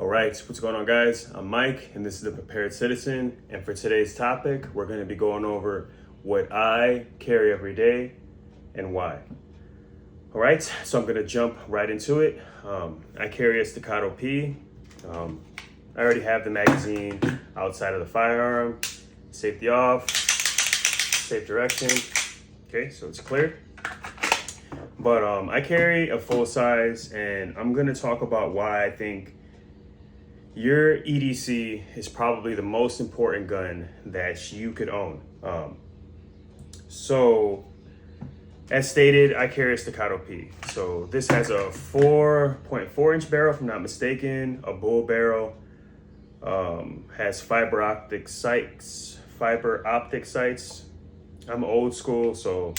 All right, what's going on, guys? I'm Mike, and this is the Prepared Citizen. And for today's topic, we're going to be going over what I carry every day and why. All right, so I'm going to jump right into it. I carry a Staccato P. I already have the magazine outside of the firearm. Safety off, safe direction. Okay, so it's clear. But I carry a full size, and I'm going to talk about why I think your EDC is probably the most important gun that you could own. So, as stated, I carry a Staccato P. So this has a 4.4 inch barrel, if I'm not mistaken, a bull barrel, has fiber optic sights. I'm old school, so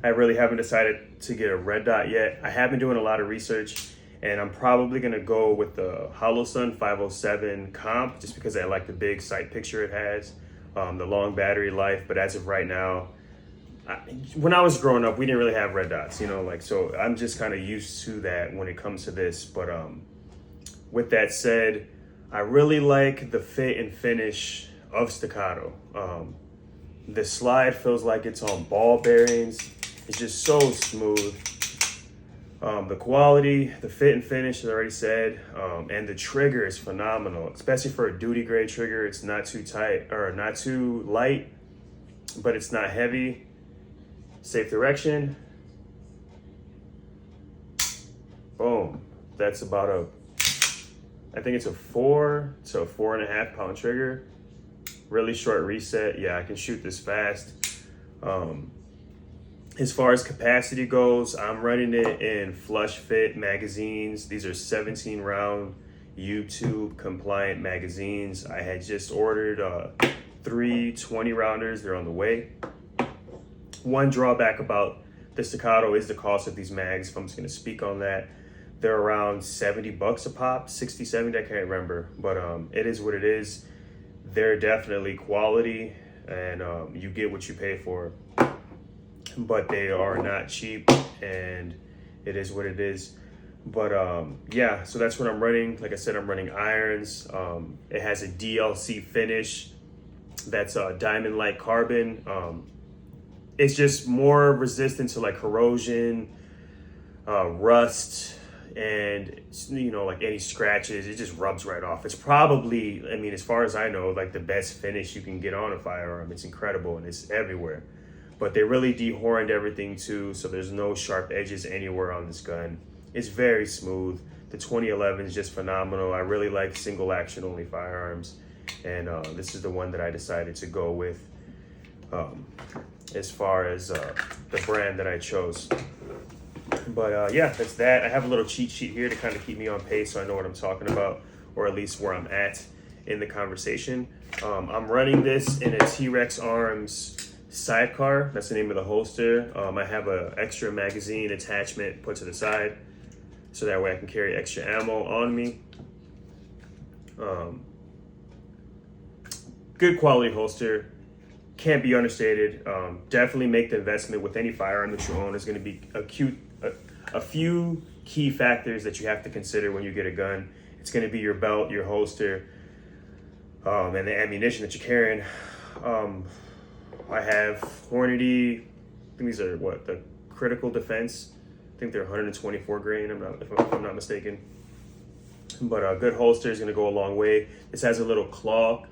I really haven't decided to get a red dot yet. I have been doing a lot of research, and I'm probably gonna go with the Holosun 507 comp just because I like the big sight picture it has, the long battery life. But as of right now, when I was growing up, we didn't really have red dots, so I'm just kind of used to that when it comes to this. But with that said, I really like the fit and finish of Staccato. The slide feels like it's on ball bearings. It's just so smooth. The quality, the fit and finish, as I already said, and the trigger is phenomenal, especially for a duty grade trigger. It's not too tight or not too light, but it's not heavy. Safe direction. Boom. That's about I think it's a 4 to 4.5 pound trigger. Really short reset. Yeah, I can shoot this fast. As far as capacity goes, I'm running it in flush fit magazines. These are 17 round YouTube compliant magazines. I had just ordered 3 20 rounders. They're on the way. One drawback about the Staccato is the cost of these mags. If I'm just gonna speak on that, they're around $70 a pop, 60, 70, I can't remember. But it is what it is. They're definitely quality, and you get what you pay for. But they are not cheap, and it is what it is. But yeah, so that's what I'm running. Like I said, I'm running irons. It has a DLC finish that's diamond like carbon. It's just more resistant to like corrosion, rust, and like any scratches. It just rubs right off. It's probably, I mean, as far as I know, like the best finish you can get on a firearm. It's incredible, and it's everywhere. But they really dehorned everything too, so there's no sharp edges anywhere on this gun. It's very smooth. The 2011 is just phenomenal. I really like single action only firearms, and this is the one that I decided to go with as far as the brand that I chose. But yeah, that's that. I have a little cheat sheet here to kind of keep me on pace so I know what I'm talking about, or at least where I'm at in the conversation. I'm running this in a T-Rex Arms sidecar. That's the name of the holster. I have an extra magazine attachment put to the side so that way I can carry extra ammo on me. Good quality holster, can't be understated. Definitely make the investment with any firearm that you own. There's going to be a few key factors that you have to consider when you get a gun. It's going to be your belt, your holster, and the ammunition that you're carrying. I have Hornady. I think these are the critical defense. I think they're 124 grain. If I'm not mistaken. But a good holster is going to go a long way. This has a little claw,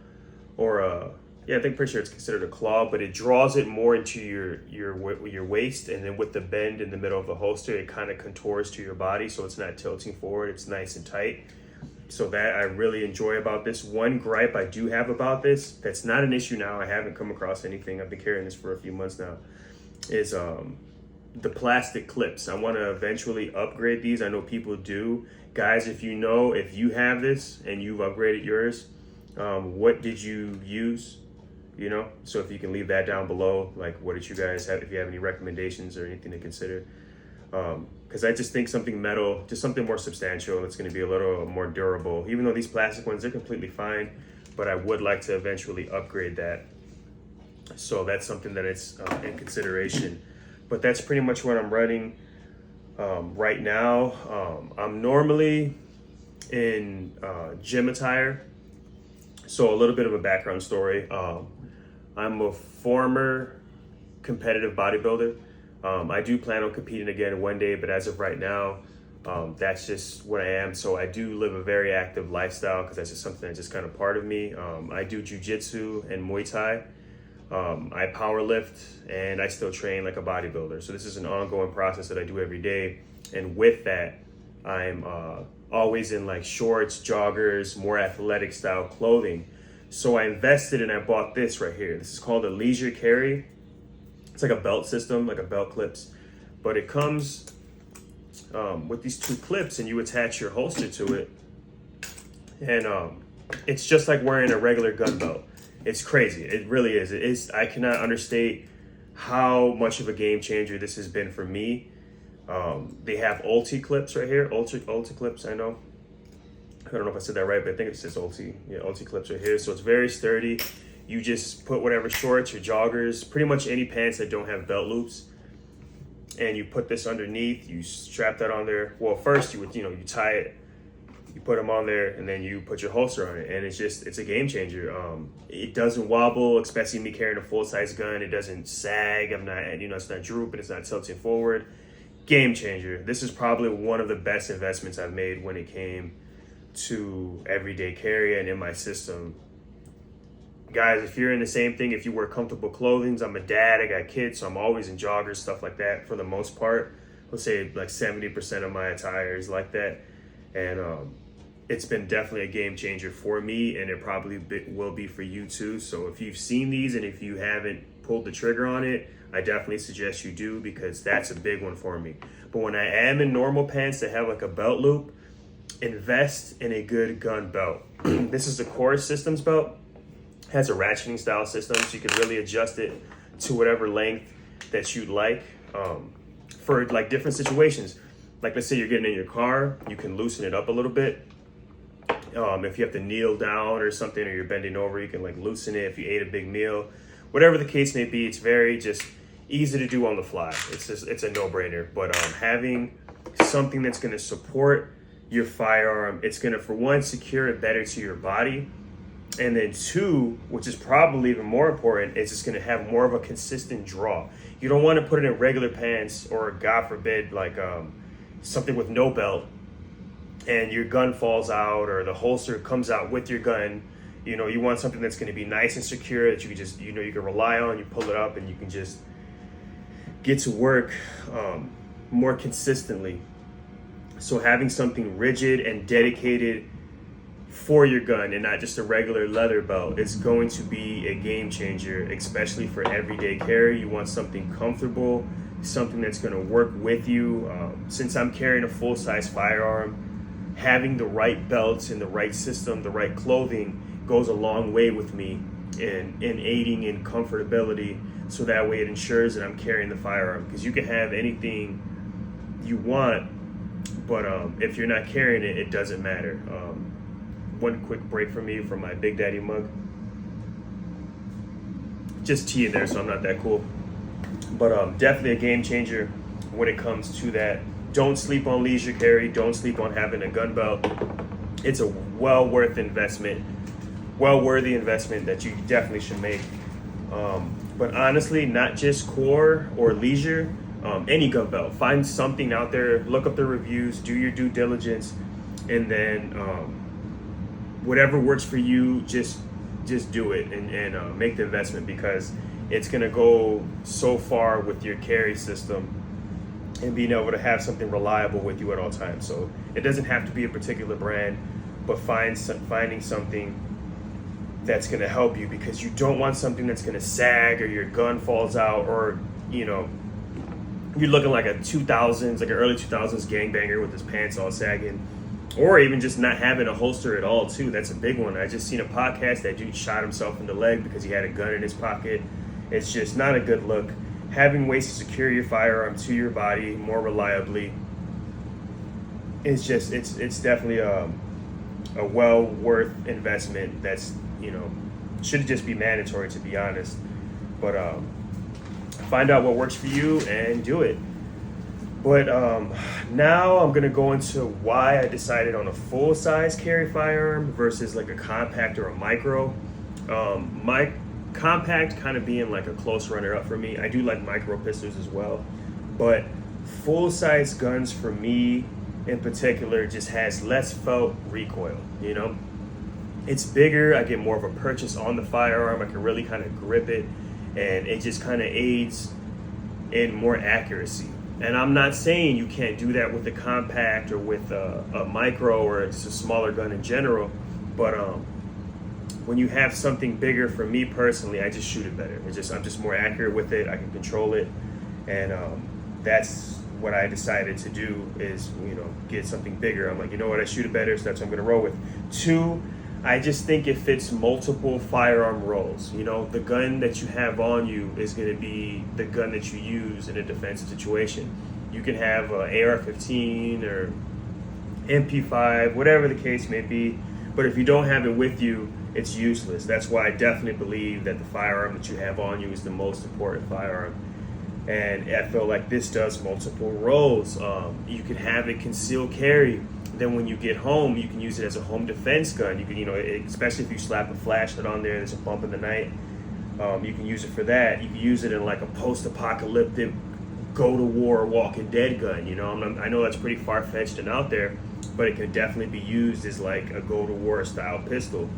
or I think pretty sure it's considered a claw, but it draws it more into your waist, and then with the bend in the middle of the holster, it kind of contours to your body, so it's not tilting forward. It's nice and tight. So that I really enjoy about this. One gripe I do have about this, that's not an issue now, I haven't come across anything, I've been carrying this for a few months now, is the plastic clips. I want to eventually upgrade these. I know people do. Guys, if you have this and you've upgraded yours, what did you use? So if you can leave that down below, like what did you guys have, if you have any recommendations or anything to consider. Because I just think something metal, just something more substantial, that's going to be a little more durable. Even though these plastic ones are completely fine, but I would like to eventually upgrade that. So that's something that it's in consideration. But that's pretty much what I'm running right now. I'm normally in gym attire. So a little bit of a background story. I'm a former competitive bodybuilder. I do plan on competing again one day, but as of right now, that's just what I am. So I do live a very active lifestyle because that's just something that's just kind of part of me. I do jujitsu and Muay Thai. I power lift and I still train like a bodybuilder. So this is an ongoing process that I do every day. And with that, I'm always in like shorts, joggers, more athletic style clothing. So I invested and I bought this right here. This is called a leisure carry. It's like a belt system, like a belt clips, but it comes with these two clips and you attach your holster to it. And it's just like wearing a regular gun belt. It's crazy. It really is. It is. I cannot understate how much of a game changer this has been for me. They have Ulti clips right here. Ulti clips, I know. I don't know if I said that right, but I think it says Ulti. Yeah, Ulti clips right here. So it's very sturdy. You just put whatever shorts or joggers, pretty much any pants that don't have belt loops, and you put this underneath. You strap that on there. Well, first you would, you tie it. You put them on there, and then you put your holster on it, and it's a game changer. It doesn't wobble, especially me carrying a full-size gun. It doesn't sag. I'm not, it's not drooping. It's not tilting forward. Game changer. This is probably one of the best investments I've made when it came to everyday carry and in my system. Guys, if you're in the same thing, if you wear comfortable clothing, I'm a dad, I got kids, so I'm always in joggers, stuff like that for the most part. Let's say like 70% of my attire is like that. And it's been definitely a game changer for me, and it probably will be for you too. So if you've seen these and if you haven't pulled the trigger on it, I definitely suggest you do, because that's a big one for me. But when I am in normal pants that have like a belt loop, invest in a good gun belt. This is the Core Systems belt. It has a ratcheting style system, so you can really adjust it to whatever length that you'd like for like different situations. Like let's say you're getting in your car, you can loosen it up a little bit. If you have to kneel down or something, or you're bending over, you can like loosen it if you ate a big meal. Whatever the case may be, it's very just easy to do on the fly. It's a no-brainer. But having something that's going to support your firearm, it's going to, for one, secure it better to your body. And then two, which is probably even more important, it's just going to have more of a consistent draw. You don't want to put it in regular pants, or God forbid, like something with no belt, and your gun falls out or the holster comes out with your gun. You want something that's going to be nice and secure that you can just, you can rely on. You pull it up and you can just get to work more consistently. So having something rigid and dedicated for your gun and not just a regular leather belt is going to be a game changer, especially for everyday carry. You want something comfortable, something that's going to work with you. Since I'm carrying a full-size firearm, having the right belts and the right system, the right clothing goes a long way with me in aiding in comfortability, so that way it ensures that I'm carrying the firearm. Because you can have anything you want, but if you're not carrying it, it doesn't matter. One quick break for me from my Big Daddy mug. Just tea in there, so I'm not that cool. But definitely a game changer when it comes to that. Don't sleep on leisure carry. Don't sleep on having a gun belt. It's a well-worthy investment that you definitely should make. But honestly, not just Core or leisure, any gun belt. Find something out there, look up the reviews, do your due diligence, and then whatever works for you, just do it and make the investment, because it's going to go so far with your carry system and being able to have something reliable with you at all times. So it doesn't have to be a particular brand, but finding something that's going to help you, because you don't want something that's going to sag or your gun falls out, or you're looking like a 2000s, like an early 2000s gangbanger with his pants all sagging, or even just not having a holster at all too. That's a big one. I just seen a podcast that dude shot himself in the leg because he had a gun in his pocket. It's just not a good look. Having ways to secure your firearm to your body more reliably is just, it's definitely a well worth investment that's, should just be mandatory, to be honest. But find out what works for you and do it. But now I'm gonna go into why I decided on a full size carry firearm versus like a compact or a micro. My compact kind of being like a close runner up for me. I do like micro pistols as well, but full size guns for me in particular just has less felt recoil. You know, it's bigger. I get more of a purchase on the firearm. I can really kind of grip it, and it just kind of aids in more accuracy. And I'm not saying you can't do that with a compact or with a micro or just a smaller gun in general, but when you have something bigger, for me personally, I just shoot it better. I'm just more accurate with it. I can control it, and that's what I decided to do is get something bigger. I'm like, you know what, I shoot it better, so that's what I'm gonna roll with. Two, I just think it fits multiple firearm roles. The gun that you have on you is going to be the gun that you use in a defensive situation. You can have an AR-15 or MP5, whatever the case may be, but if you don't have it with you, it's useless. That's why I definitely believe that the firearm that you have on you is the most important firearm. And I feel like this does multiple roles. You can have it concealed carry. Then when you get home, you can use it as a home defense gun. You can, especially if you slap a flashlight on there, there's a bump in the night. You can use it for that. You can use it in like a post-apocalyptic, go-to-war, Walking Dead gun. I know that's pretty far-fetched and out there, but it can definitely be used as like a go-to-war style pistol.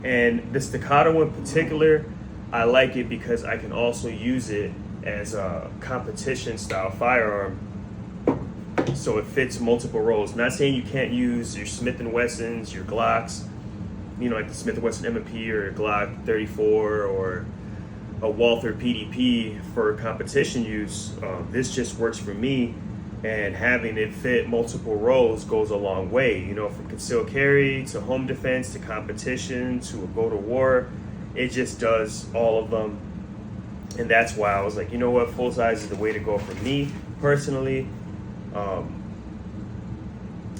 And the Staccato in particular, I like it because I can also use it as a competition style firearm. So it fits multiple roles. Not saying you can't use your Smith & Wessons, your Glocks, like the Smith & Wesson M&P or Glock 34 or a Walther PDP for competition use. This just works for me, and having it fit multiple roles goes a long way. From concealed carry to home defense to competition to a go to war, it just does all of them. And that's why I was like, full size is the way to go for me personally.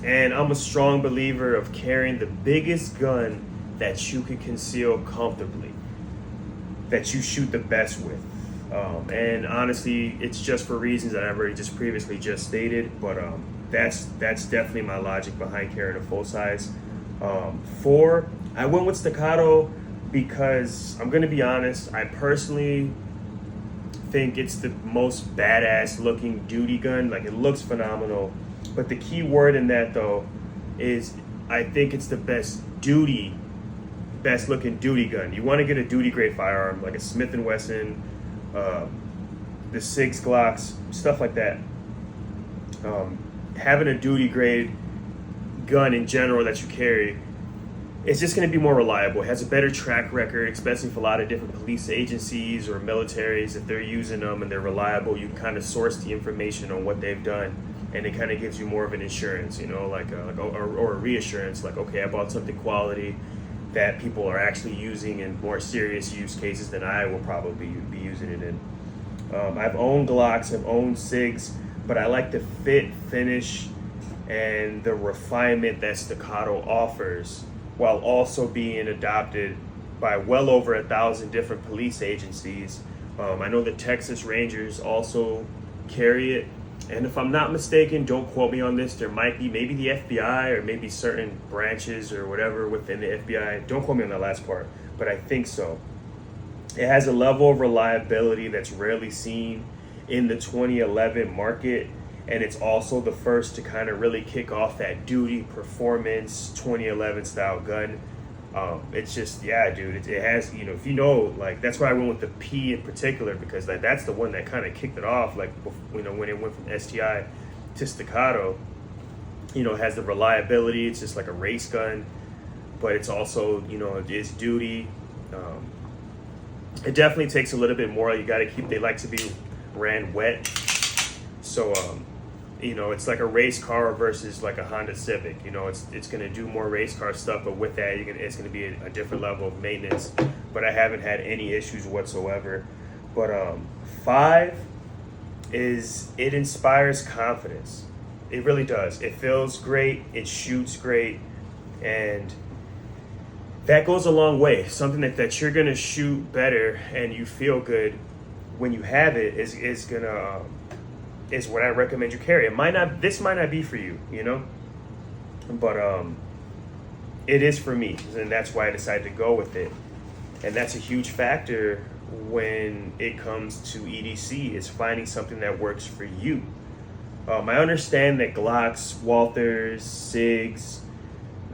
And I'm a strong believer of carrying the biggest gun that you can conceal comfortably, that you shoot the best with. And honestly, it's just for reasons that I've already just previously stated, but that's definitely my logic behind carrying a full size. Four, I went with Staccato because I'm going to be honest, I personally think it's the most badass looking duty gun. Like, it looks phenomenal, but the key word in that though is I think it's the best looking duty gun. You want to get a duty grade firearm like a Smith & Wesson, the 6 Glocks, stuff like that. Having a duty grade gun in general that you carry, it's just going to be more reliable. It has a better track record, especially for a lot of different police agencies or militaries. If they're using them and they're reliable, you can kind of source the information on what they've done, and it kind of gives you more of an insurance, or a reassurance, like, okay, I bought something quality that people are actually using in more serious use cases than I will probably be using it in. I've owned Glocks, I've owned SIGs, but I like the fit, finish, and the refinement that Staccato offers, while also being adopted by well over 1,000 different police agencies. I know the Texas Rangers also carry it. And if I'm not mistaken, don't quote me on this, there might be maybe the FBI or maybe certain branches or whatever within the FBI. Don't quote me on that last part, but I think so. It has a level of reliability that's rarely seen in the 2011 market. And it's also the first to kind of really kick off that duty performance 2011 style gun. It's just, yeah, dude, it has, like, that's why I went with the P in particular, because that's the one that kind of kicked it off, like, when it went from STI to Staccato. It has the reliability. It's just like a race gun, but it's also, it's duty. It definitely takes a little bit more. You got to they like to be ran wet. So, it's like a race car versus like a Honda Civic. It's going to do more race car stuff, but with that, it's going to be a different level of maintenance. But I haven't had any issues whatsoever. But 5 is it inspires confidence. It really does. It feels great. It shoots great. And that goes a long way. Something that you're going to shoot better and you feel good when you have it is going to is what I recommend you carry. This might not be for you, you know, but it is for me, and that's why I decided to go with it. And that's a huge factor when it comes to EDC, is finding something that works for you. I understand that Glocks, Walthers, SIGs,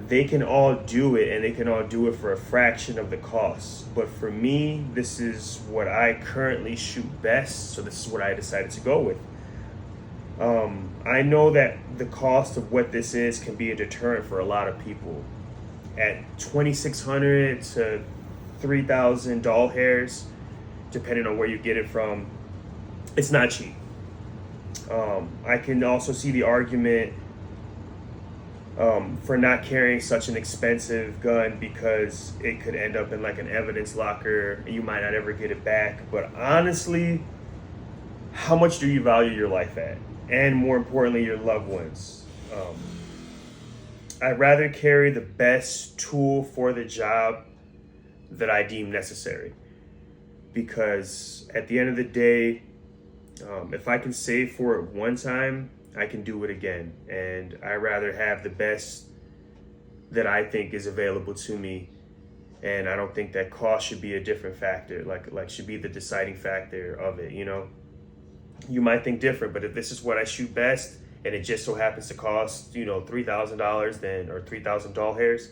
they can all do it, and they can all do it for a fraction of the cost. But for me, this is what I currently shoot best, so this is what I decided to go with. I know that the cost of what this is can be a deterrent for a lot of people. At $2,600 to $3,000 doll hairs, depending on where you get it from, it's not cheap. I can also see the argument for not carrying such an expensive gun, because it could end up in like an evidence locker and you might not ever get it back. But honestly, how much do you value your life at? And more importantly, your loved ones. I'd rather carry the best tool for the job that I deem necessary, because at the end of the day, if I can save for it one time, I can do it again. And I rather have the best that I think is available to me. And I don't think that cost should be a different factor, like should be the deciding factor of it, you know? You might think different, but if this is what I shoot best and it just so happens to cost, you know, $3,000 then, or 3,000 doll hairs,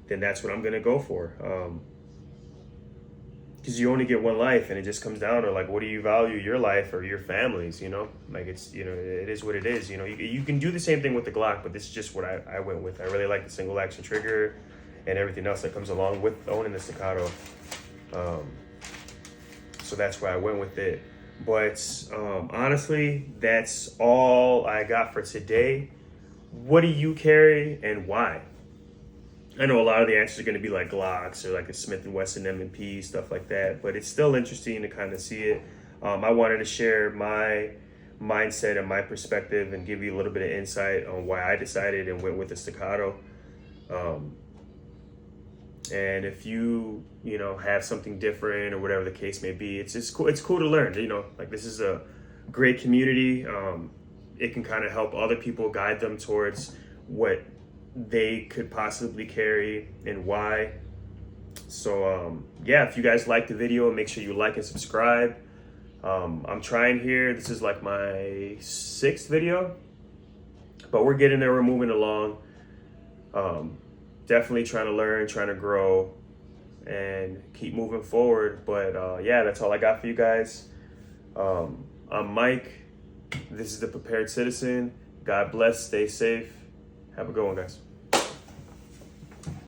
then that's what I'm gonna go for. Because you only get one life, and it just comes down to like, what do you value, your life or your family's, you know? Like, it's, you know, it is what it is, you know? You can do the same thing with the Glock, but this is just what I went with. I really like the single action trigger and everything else that comes along with owning the Staccato. So that's why I went with it. But honestly, that's all I got for today. What do you carry and why? I know a lot of the answers are going to be like Glocks or like a Smith & Wesson M&P, stuff like that, but it's still interesting to kind of see it. I wanted to share my mindset and my perspective and give you a little bit of insight on why I decided and went with the Staccato. And if you know, have something different or whatever the case may be, it's just cool. It's cool to learn, you know, like this is a great community. It can kind of help other people, guide them towards what they could possibly carry and why. So yeah, if you guys like the video, make sure you like and subscribe. I'm trying here, this is like my 6th video, but we're getting there, we're moving along. Definitely trying to learn, trying to grow and keep moving forward. But yeah, that's all I got for you guys. I'm Mike, this is the Prepared Citizen. God bless, stay safe, have a good one, guys.